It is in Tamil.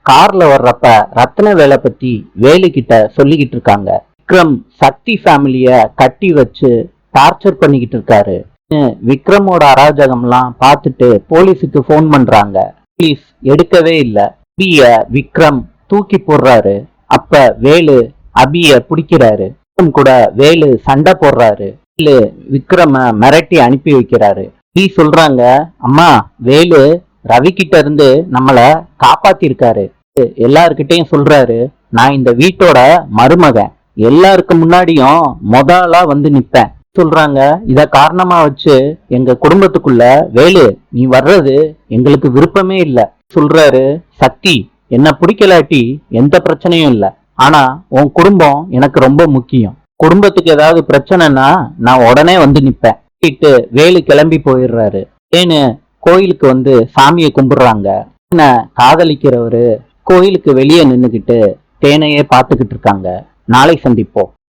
கார்ல வர்றப்ப ரத்ன வேலை பத்தி வேலு கிட்ட சொல்லிக்கிட்டு இருக்காங்க. விக்ரம் சக்தி ஃபேமிலிய கட்டி வச்சு டார்ச்சர் பண்ணிக்கிட்டு இருக்காரு. விக்ரமோட அராஜகம்லாம் பார்த்துட்டு போலீஸுக்கு போன் பண்றாங்க. போலீஸ் எடுக்கவே இல்ல. அபிய விக்ரம் தூக்கி போடுறாரு. அப்ப வேலு அபிய பிடிக்கிறாரு. விக்ரம் கூட வேலு சண்டை போடுறாரு. வேலு விக்ரம மிரட்டி அனுப்பி வைக்கிறாரு. சொல்றாங்க, அம்மா வேலு ரவி கிட்ட இருந்து நம்மள காப்பாத்திருக்காரு. எல்லார்கிட்டையும் சொல்றாரு, நான் இந்த வீட்டோட மருமகன், எல்லாருக்கு முன்னாடியும் முதலா வந்து நிப்பேன் சொல்றாங்க. இத காரணமா வச்சு எங்க குடும்பத்துக்குள்ள வேலு நீ வர்றது எங்களுக்கு விருப்பமே இல்ல சொல்றாரு. சக்தி என்ன பிடிக்கலாட்டி எந்த பிரச்சனையும் இல்ல, ஆனா உன் குடும்பம் எனக்கு ரொம்ப முக்கியம். குடும்பத்துக்கு ஏதாவது பிரச்சனைனா நான் உடனே வந்து நிப்பேன். வேலு கிளம்பி போயிடுறாரு. ஏன்னு கோயிலுக்கு வந்து சாமியை கும்பிடுறாங்க. காதலிக்கிறவரு கோயிலுக்கு வெளியே நின்னுகிட்டு தேனையே பார்த்துக்கிட்டு இருக்காங்க. நாளை சந்திப்போம்.